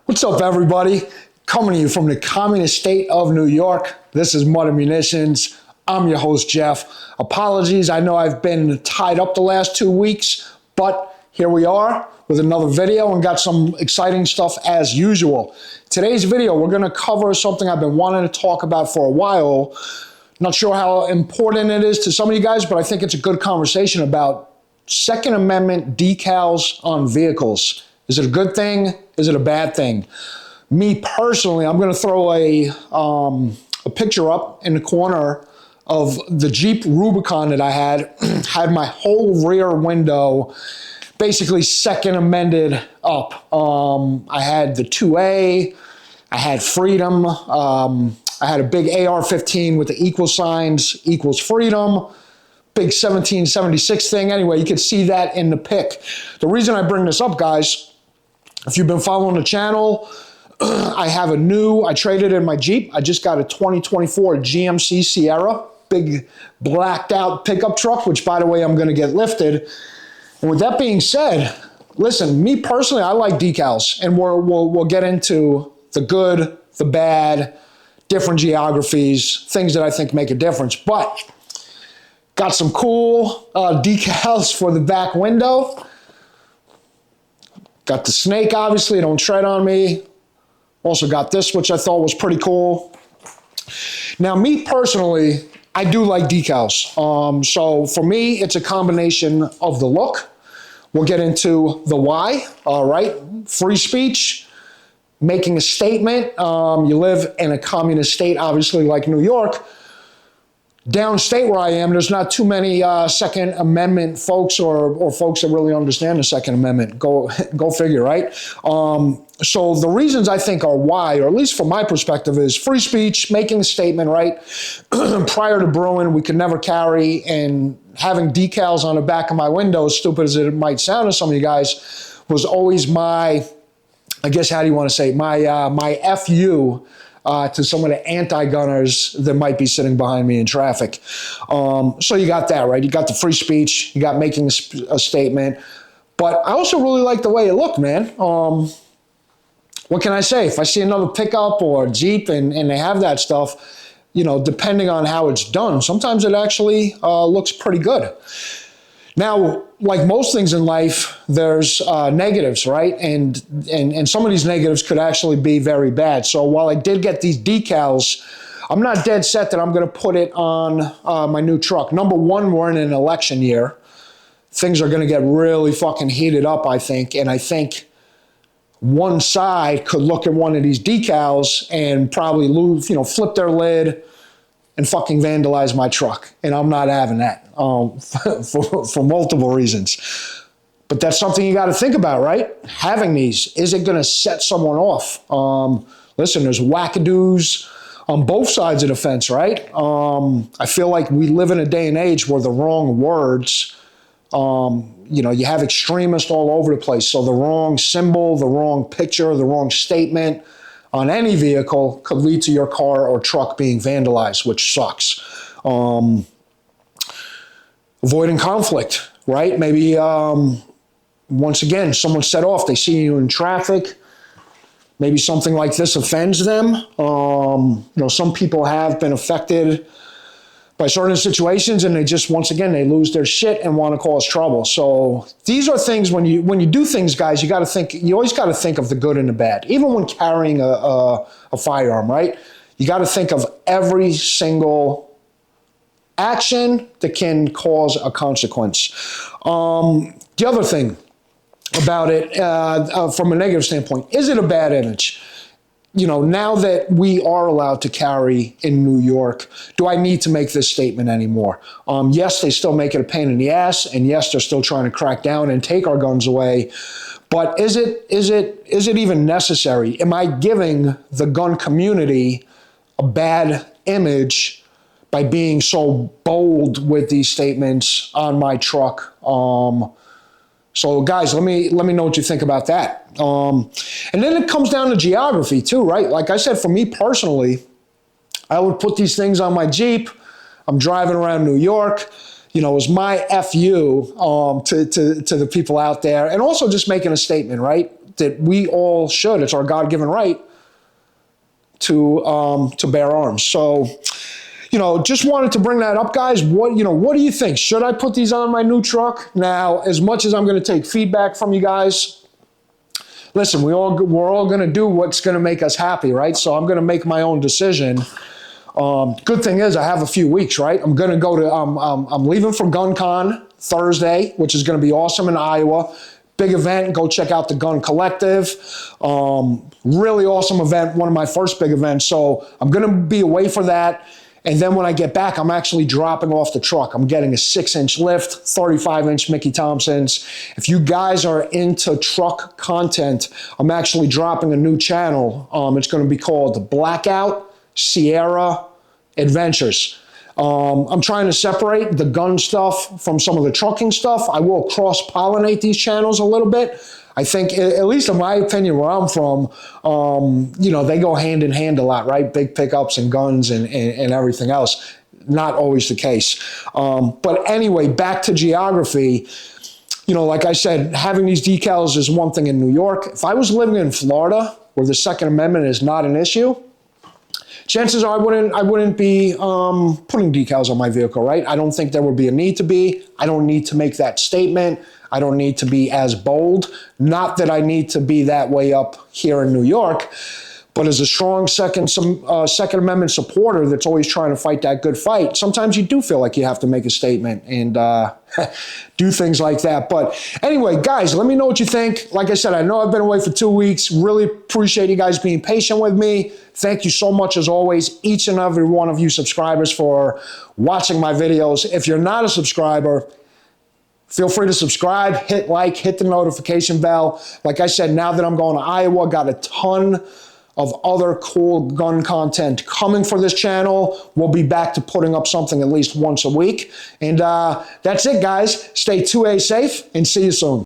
What's up, everybody? Coming to you from the communist state of New York. This is Mud and Munitions. I'm your host, Jeff. Apologies, I know I've been tied up the last 2 weeks, but here we are with another video and got some exciting stuff as usual. Today's video, we're going to cover something I've been wanting to talk about for a while. Not sure how important it is to some of you guys, but I think it's a good conversation about Second Amendment decals on vehicles. Is it a good thing? Is it a bad thing? Me personally, I'm going to throw a picture up in the corner of the Jeep Rubicon that I had. Had my whole rear window basically Second Amended up. I had the 2A, I had freedom, I had a big AR-15 with the equal signs, equals freedom, big 1776 thing. Anyway, you can see that in the pic. The reason I bring this up, guys, if you've been following the channel, I traded in my Jeep. I just got a 2024 GMC Sierra, big blacked out pickup truck, which by the way, I'm gonna get lifted. And with that being said, listen, me personally, I like decals, and we'll get into the good, the bad, different geographies, things that I think make a difference. But got some cool decals for the back window. Got the snake, obviously, don't tread on me. Also got this, which I thought was pretty cool. Now, me personally, I do like decals. So for me, it's a combination of the look. We'll get into the why, all right? Free speech, making a statement. You live in a communist state, obviously, like New York. Downstate where I am, there's not too many Second Amendment folks or folks that really understand the Second Amendment. Go figure, right? So the reasons I think are why, or at least from my perspective, is free speech, making a statement, right? Prior to brewing, we could never carry, and having decals on the back of my window, as stupid as it might sound to some of you guys, was always my, I guess, how do you want to say, my FU to some of the anti-gunners that might be sitting behind me in traffic. So you got that, right? You got the free speech, you got making a statement, but I also really like the way it looked, man. What can I say? If I see another pickup or Jeep and they have that stuff, you know, depending on how it's done, sometimes it actually looks pretty good. Now, like most things in life, there's negatives, right? And some of these negatives could actually be very bad. So while I did get these decals, I'm not dead set that I'm going to put it on my new truck. Number one, we're in an election year. Things are going to get really fucking heated up, I think. And I think one side could look at one of these decals and probably lose, flip their lid and fucking vandalize my truck. And I'm not having that for multiple reasons. But that's something you got to think about, right? Having these, is it going to set someone off? Listen, there's wackadoos on both sides of the fence, right? I feel like we live in a day and age where the wrong words, you have extremists all over the place. So the wrong symbol, the wrong picture, the wrong statement on any vehicle could lead to your car or truck being vandalized, which sucks. Avoiding conflict, right? Maybe, once again, someone set off, they see you in traffic. Maybe something like this offends them. Some people have been affected by certain situations, and they just, once again, they lose their shit and want to cause trouble. So these are things, when you do things, guys, you always got to think of the good and the bad. Even when carrying a firearm, right? You got to think of every single action that can cause a consequence. The other thing about it, from a negative standpoint, is it a bad image? Now that we are allowed to carry in New York, do I need to make this statement anymore? Yes, they still make it a pain in the ass, and yes, they're still trying to crack down and take our guns away. But is it even necessary? Am I giving the gun community a bad image by being so bold with these statements on my truck? So guys, let me know what you think about that. And then it comes down to geography too, right? Like I said, for me personally, I would put these things on my Jeep. I'm driving around New York. It was my FU to the people out there, and also just making a statement, right? that we all should. It's our God-given right to bear arms. So, just wanted to bring that up, guys. What do you think? Should I put these on my new truck? Now, as much as I'm going to take feedback from you guys, listen, we're all going to do what's going to make us happy, right? So I'm going to make my own decision. Good thing is I have a few weeks, right? I'm going to go to, I'm leaving for GunCon Thursday, which is going to be awesome in Iowa. Big event. Go check out the Gun Collective. Really awesome event. One of my first big events. So I'm going to be away for that. And then when I get back, I'm actually dropping off the truck. I'm getting a 6-inch lift, 35-inch Mickey Thompsons. If you guys are into truck content, I'm actually dropping a new channel. It's going to be called Blackout Sierra Adventures. I'm trying to separate the gun stuff from some of the trucking stuff. I will cross-pollinate these channels a little bit. I think, at least in my opinion, where I'm from, they go hand in hand a lot, right? Big pickups and guns and everything else. Not always the case. But anyway, back to geography. Like I said, having these decals is one thing in New York. If I was living in Florida, where the Second Amendment is not an issue, chances are I wouldn't be putting decals on my vehicle, right? I don't think there would be a need to be. I don't need to make that statement. I don't need to be as bold. Not that I need to be that way up here in New York, but as a strong Second Amendment supporter that's always trying to fight that good fight, sometimes you do feel like you have to make a statement and do things like that. But anyway, guys, let me know what you think. Like I said, I know I've been away for 2 weeks. Really appreciate you guys being patient with me. Thank you so much, as always, each and every one of you subscribers, for watching my videos. If you're not a subscriber, feel free to subscribe, hit like, hit the notification bell. Like I said, now that I'm going to Iowa, got a ton of other cool gun content coming for this channel. We'll be back to putting up something at least once a week. And that's it, guys. Stay 2A safe and see you soon.